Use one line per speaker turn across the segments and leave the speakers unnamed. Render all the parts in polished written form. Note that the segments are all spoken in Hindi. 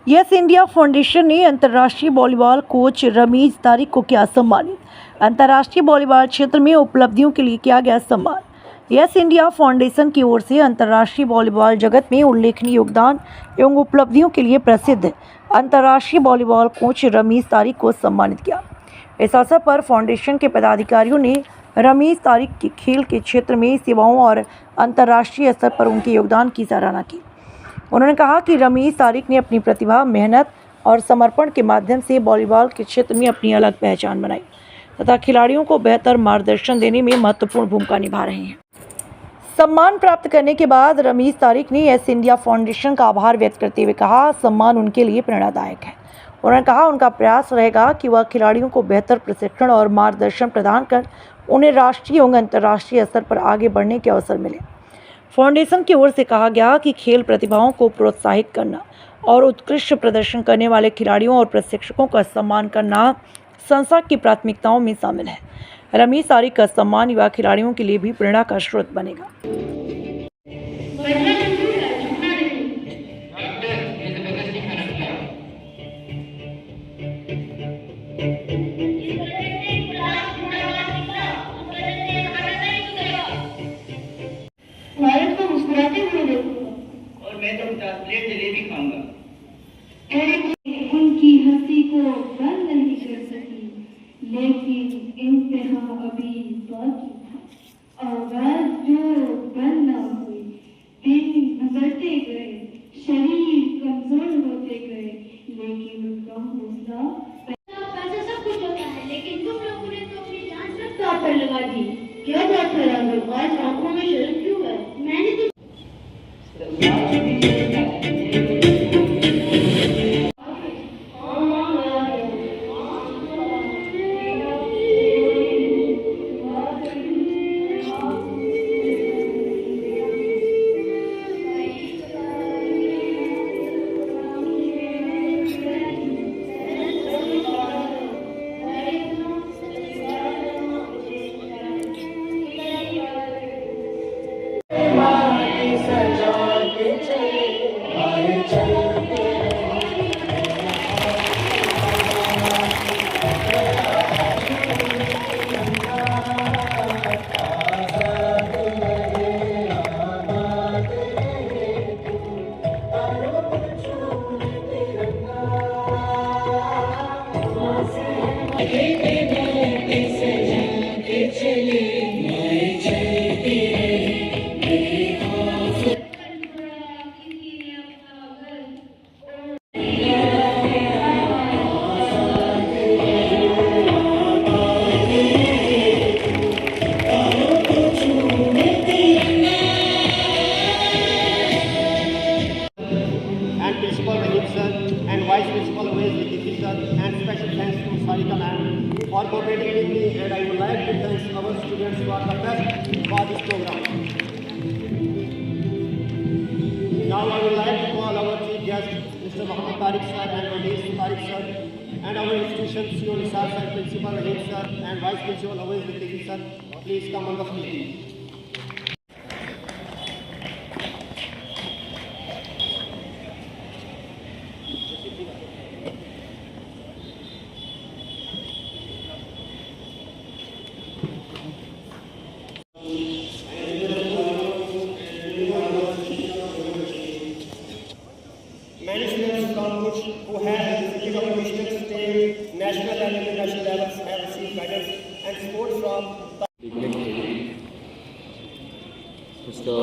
यस इंडिया फाउंडेशन ने अंतर्राष्ट्रीय वॉलीबॉल कोच रमीज तारिक को किया सम्मानित। अंतर्राष्ट्रीय वॉलीबॉल क्षेत्र में उपलब्धियों के लिए किया गया सम्मान। यस इंडिया फाउंडेशन की ओर से अंतर्राष्ट्रीय वॉलीबॉल जगत में उल्लेखनीय योगदान एवं उपलब्धियों के लिए प्रसिद्ध अंतर्राष्ट्रीय वॉलीबॉल कोच रमीज तारिक को सम्मानित किया। इस अवसर पर फाउंडेशन के पदाधिकारियों ने रमीज तारिक की खेल के क्षेत्र में सेवाओं और अंतर्राष्ट्रीय स्तर पर उनके योगदान की सराहना की। उन्होंने कहा कि रमीज तारिक ने अपनी प्रतिभा, मेहनत और समर्पण के माध्यम से वॉलीबॉल के क्षेत्र में अपनी अलग पहचान बनाई तथा खिलाड़ियों को बेहतर मार्गदर्शन देने में महत्वपूर्ण भूमिका निभा रहे हैं। सम्मान प्राप्त करने के बाद रमीज तारिक ने यस इंडिया फाउंडेशन का आभार व्यक्त करते हुए कहा, सम्मान उनके लिए प्रेरणादायक है। उन्होंने कहा, उनका प्रयास रहेगा कि वह खिलाड़ियों को बेहतर प्रशिक्षण और मार्गदर्शन प्रदान कर उन्हें राष्ट्रीय एवं अंतर्राष्ट्रीय स्तर पर आगे बढ़ने के अवसर मिले। फाउंडेशन की ओर से कहा गया कि खेल प्रतिभाओं को प्रोत्साहित करना और उत्कृष्ट प्रदर्शन करने वाले खिलाड़ियों और प्रशिक्षकों का सम्मान करना संस्था की प्राथमिकताओं में शामिल है। रमीज तारिक का सम्मान युवा खिलाड़ियों के लिए भी प्रेरणा का स्रोत बनेगा।
भारत को मुस्कुराते हुए देखूंगा
और मैं तो 50 प्लेट जलेबी खाऊंगा।
उनकी हंसी को बंद नहीं कर सकी, लेकिन इंतहा अभी बाकी था। आवाज जो बंद ना हुई, दिन गुजरते गए, शरीर कमजोर होते गए, लेकिन उनका हौसला। पैसा सब कुछ होता है, लेकिन तुम लोगों ने तो अपनी जान तक दांव पर लगा दी। क्या बात है राघव, आज आंखों में शर्म क्यों है? मैंने तो
Principal Rahim sir and Vice Principal Awais Latifi sir, and special thanks to Sarika ma'am for cooperating with me, and I would like to thank our students for the best for this program. Now I would like to call our chief guest Mr. Mohammad Tariq sir and Ramiz Tariq sir, and our institution CEO Nisar sir, Principal Rahim sir and Vice Principal Awais Latifi sir. Please come on the stage. Many students who have visited our district, state, national and international levels have received medals and support from
Mr.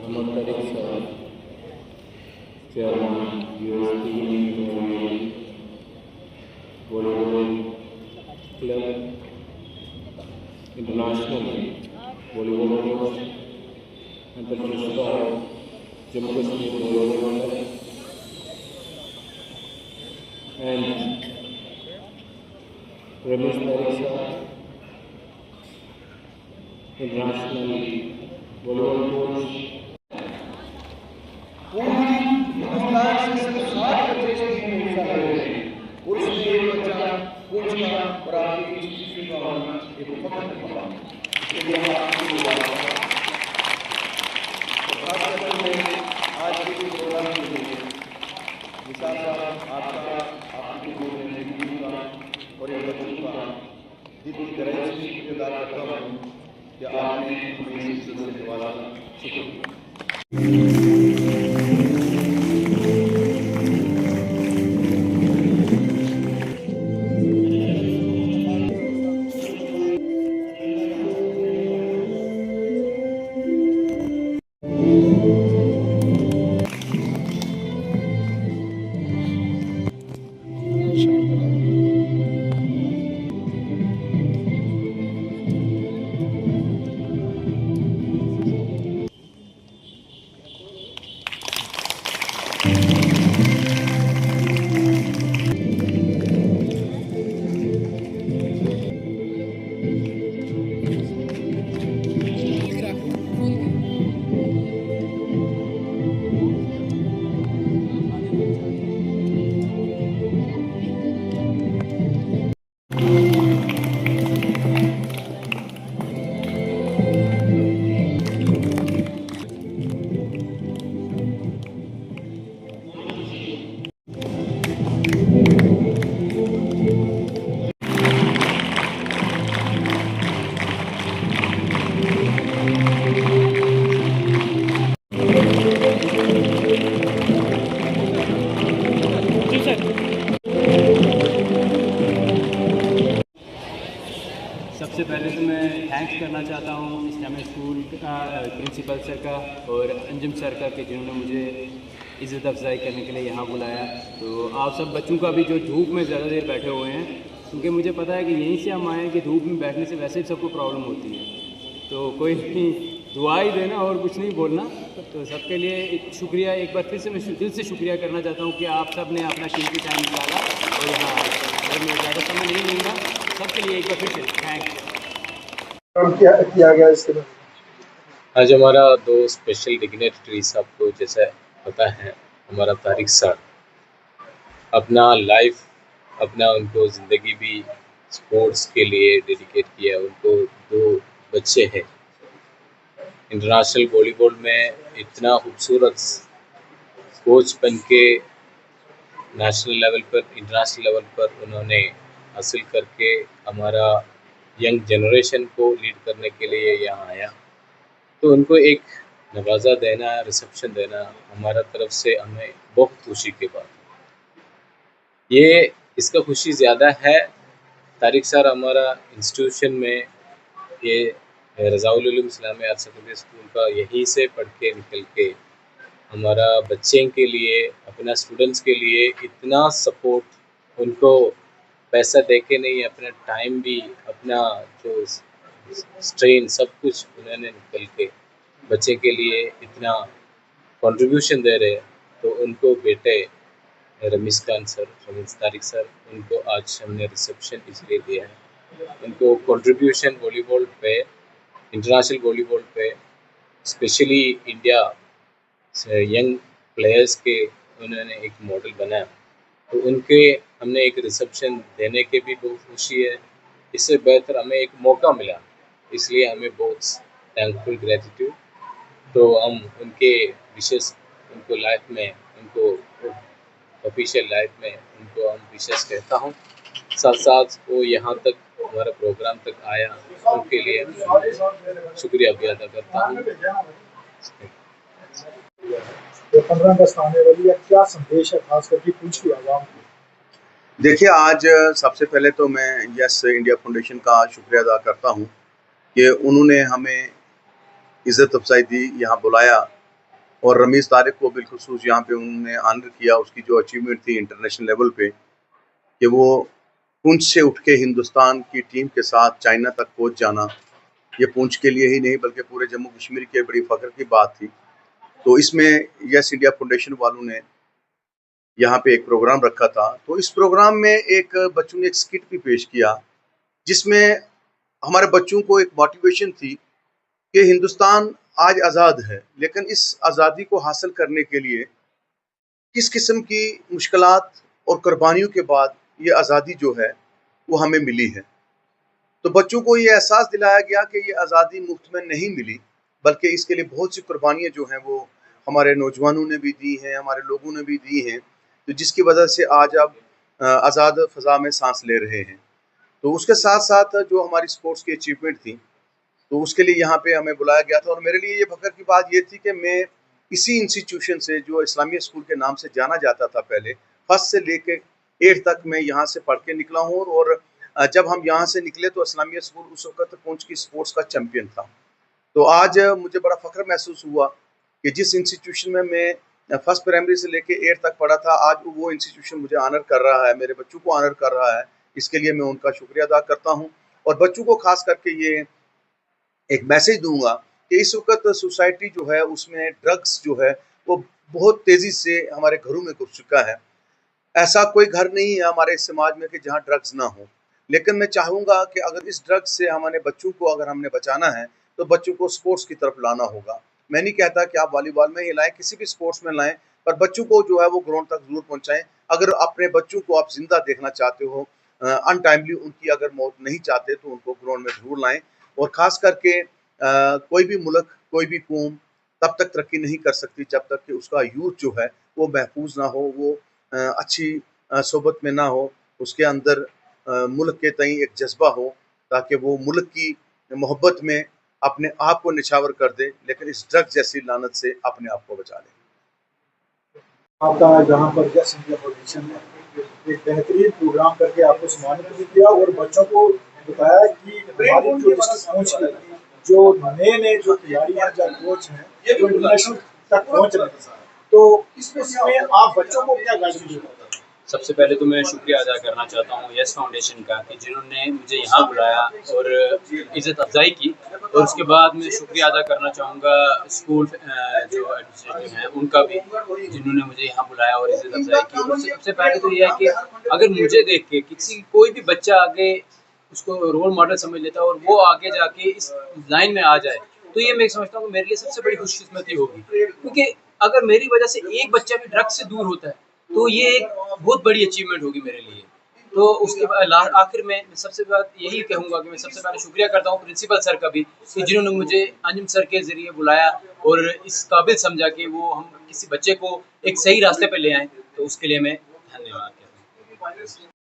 Mohammad Tariq sir, Chairman, USP Volleyball Club, International Volleyball Coach, and the President of Jammu Kashmir Volleyball Club, and Ramiz Tariq sir, International Volleyball Coach.
Hindustan से सिर्फ 7 बच्चे में हिस्सा ले रहे हैं, और उसमें एक बच्चा कोच का और आपकी इंस्टीट्यूशन का होना एक बहुत बड़ी बात है। इसलिए हम आपको आज के प्रोग्राम के लिए विशाल साहब
दिल की गहराई से शुक्रिया अदा करता हूँ कि आपने हमें इस इज्जत से नवाजा। शुक्रिया।
सबसे पहले तो मैं थैंक्स करना चाहता हूँ इस्लामिक स्कूल का प्रिंसिपल सर का और अंजुम सर का कि जिन्होंने मुझे इज़्ज़त अफजाई करने के लिए यहाँ बुलाया। तो आप सब बच्चों का भी जो धूप में ज़्यादा देर बैठे हुए हैं, क्योंकि मुझे पता है कि यहीं से हम आए कि धूप में बैठने से वैसे ही सबको प्रॉब्लम होती है, तो कोई दुआ ही देना और कुछ नहीं बोलना। तो सबके लिए एक शुक्रिया, एक बार फिर से मैं दिल से शुक्रिया करना चाहता हूँ कि आप सब ने अपना कीमती टाइम निकाला और यहाँ और मैं ज़्यादा समय नहीं लूँगा। सबके लिए एक बार फिर से थैंक्स।
किया गया इसके बाद
आज हमारा 2 स्पेशल डिग्नेटरीज, आपको जैसा पता है, हमारा तारिक सर अपना लाइफ उनको ज़िंदगी भी स्पोर्ट्स के लिए डेडिकेट किया। उनको 2 बच्चे हैं। इंटरनेशनल वॉलीबॉल में इतना खूबसूरत कोच बन के नेशनल लेवल पर, इंटरनेशनल लेवल पर उन्होंने हासिल करके हमारा यंग जनरेशन को लीड करने के लिए यहाँ आया। तो उनको एक नवाजा देना, रिसेप्शन देना हमारा तरफ से हमें बहुत खुशी की बात है। ये इसका खुशी ज़्यादा है, तारिक सर हमारा इंस्टीट्यूशन में ये Razaul Uloom Islamia higher secondary school का यहीं से पढ़ के निकल के हमारा बच्चे के लिए, अपना स्टूडेंट्स के लिए इतना सपोर्ट, उनको पैसा दे के नहीं, अपना टाइम भी, अपना जो स्ट्रेन सब कुछ उन्होंने निकल के बच्चे के लिए इतना कंट्रीब्यूशन दे रहे हैं। तो उनको बेटे रमीज़ खान सर, रमीज़ तारिक सर, उनको आज हमने रिसेप्शन इसलिए दिया है। उनको कंट्रीब्यूशन वॉलीबॉल पे, इंटरनेशनल वॉलीबॉल पे, स्पेशली इंडिया से यंग प्लेयर्स के उन्होंने एक मॉडल बनाया। तो उनके हमने एक रिसेप्शन देने के भी बहुत खुशी है। इससे बेहतर हमें एक मौका मिला, इसलिए हमें बहुत थैंकफुल, ग्रेटिट्यूड। तो हम उनके विशेष, उनको लाइफ में, उनको ऑफिशियल लाइफ में उनको हम विशेष कहता हूँ। साथ साथ वो यहाँ तक हमारा प्रोग्राम तक आया, उनके लिए शुक्रिया भी अदा करता हूँ।
15 अगस्त आने वाली है, क्या संदेश है खास करके पूछ की आवाम को?
देखिए, आज सबसे पहले तो मैं यस इंडिया फाउंडेशन का शुक्रिया अदा करता हूँ कि उन्होंने हमें इज़्ज़त अफजाई दी, यहाँ बुलाया और रमीज़ तारिक को बिलखुसूस यहाँ पे उन्होंने ऑनर किया। उसकी जो अचीवमेंट थी इंटरनेशनल लेवल पे कि वो पुंछ से उठ के हिंदुस्तान की टीम के साथ चाइना तक पहुँच जाना, ये पुंछ के लिए ही नहीं बल्कि पूरे जम्मू कश्मीर के बड़ी फ़ख्र की बात थी। तो इसमें यस इंडिया फाउंडेशन वालों ने यहाँ पे एक प्रोग्राम रखा था। तो इस प्रोग्राम में एक बच्चों ने एक स्किट भी पेश किया, जिसमें हमारे बच्चों को एक मोटिवेशन थी कि हिंदुस्तान आज आज़ाद है, लेकिन इस आज़ादी को हासिल करने के लिए किस किस्म की मुश्किलात और कुर्बानियों के बाद ये आज़ादी जो है वो हमें मिली है। तो बच्चों को ये एहसास दिलाया गया कि ये आज़ादी मुफ्त में नहीं मिली, बल्कि इसके लिए बहुत सी कुर्बानियाँ जो हैं वो हमारे नौजवानों ने भी दी हैं, हमारे लोगों ने भी दी हैं, तो जिसकी वजह से आज अब आज़ाद फ़ज़ा में सांस ले रहे हैं। तो उसके साथ साथ जो हमारी स्पोर्ट्स की अचीवमेंट थी, तो उसके लिए यहाँ पे हमें बुलाया गया था। और मेरे लिए ये फ़ख्र की बात ये थी कि मैं इसी इंस्टीट्यूशन से, जो इस्लामिया स्कूल के नाम से जाना जाता था पहले, फर्स्ट से लेके 8 तक मैं यहाँ से पढ़ के निकला हूँ। और जब हम यहाँ से निकले तो इस्लामिया स्कूल उस वक्त पुंछ की स्पोर्ट्स का चैम्पियन था। तो आज मुझे बड़ा फ़ख्र महसूस हुआ कि जिस इंस्टीट्यूशन में मैं फर्स्ट प्राइमरी से लेके 8 तक पढ़ा था, आज वो इंस्टीट्यूशन मुझे ऑनर कर रहा है, मेरे बच्चों को ऑनर कर रहा है। इसके लिए मैं उनका शुक्रिया अदा करता हूँ। और बच्चों को खास करके ये एक मैसेज दूंगा कि इस वक्त सोसाइटी जो है उसमें ड्रग्स जो है वो बहुत तेज़ी से हमारे घरों में घुस चुका है। ऐसा कोई घर नहीं है हमारे समाज में कि जहाँ ड्रग्स ना हो। लेकिन मैं चाहूँगा कि अगर इस ड्रग्स से हमारे बच्चों को अगर हमने बचाना है तो बच्चों को स्पोर्ट्स की तरफ लाना होगा। मैं नहीं कहता कि आप वॉलीबॉल में ही लाएं, किसी भी स्पोर्ट्स में लाएं, पर बच्चों को जो है वो ग्राउंड तक जरूर पहुँचाएं। अगर अपने बच्चों को आप जिंदा देखना चाहते हो, अनटाइमली उनकी अगर मौत नहीं चाहते, तो उनको ग्राउंड में जरूर लाएं। और ख़ास करके कोई भी मुल्क, कोई भी कौम तब तक तरक्की नहीं कर सकती जब तक कि उसका यूथ जो है वो महफूज ना हो, वो अच्छी सोबत में ना हो, उसके अंदर मुल्क के तई एक जज्बा हो, ताकि वो मुल्क की मोहब्बत में अपने आप को निछावर कर दे, लेकिन इस ड्रग्स जैसी लानत से अपने आप को बचा ले।
आपका जहाँ पर यस इंडिया फाउंडेशन ने एक बेहतरीन प्रोग्राम करके आपको सम्मानित भी किया और बच्चों को बताया कि हमारी जो डिस्ट्रिक्ट कोच है, जो नए जो खिलाड़ी हैं, जो कोच हैं, जो इंटरनेशनल तक पहुँच रहे हैं, तो इसमें आप बच्चों को क्या गाइडेंस देते हैं?
सबसे पहले तो मैं शुक्रिया अदा करना चाहता हूँ यस फाउंडेशन का कि जिन्होंने मुझे यहाँ बुलाया और इज़्ज़त अफजाई की। और उसके बाद मैं शुक्रिया अदा करना चाहूँगा स्कूल जो एडमिनिस्ट्रेटिव हैं उनका भी, जिन्होंने मुझे यहाँ बुलाया और इज़्ज़त अफजाई की। और सबसे पहले तो ये है कि अगर मुझे देख के किसी कोई भी बच्चा आगे उसको रोल मॉडल समझ लेता है और वो आगे जाके इस लाइन में आ जाए, तो ये मैं समझता हूँ कि मेरे लिए सबसे बड़ी खुशकिस्मती होगी। क्योंकि अगर मेरी वजह से एक बच्चा भी ड्रग्स से दूर होता है तो ये एक बहुत बड़ी अचीवमेंट होगी मेरे लिए। तो उसके बाद आखिर में सबसे बात यही कहूँगा कि मैं सबसे पहले शुक्रिया करता हूँ प्रिंसिपल सर का भी, कि जिन्होंने मुझे अंजुम सर के ज़रिए बुलाया और इस काबिल समझा कि वो हम किसी बच्चे को एक सही रास्ते पे ले आएँ। तो उसके लिए मैं धन्यवाद कहता हूँ।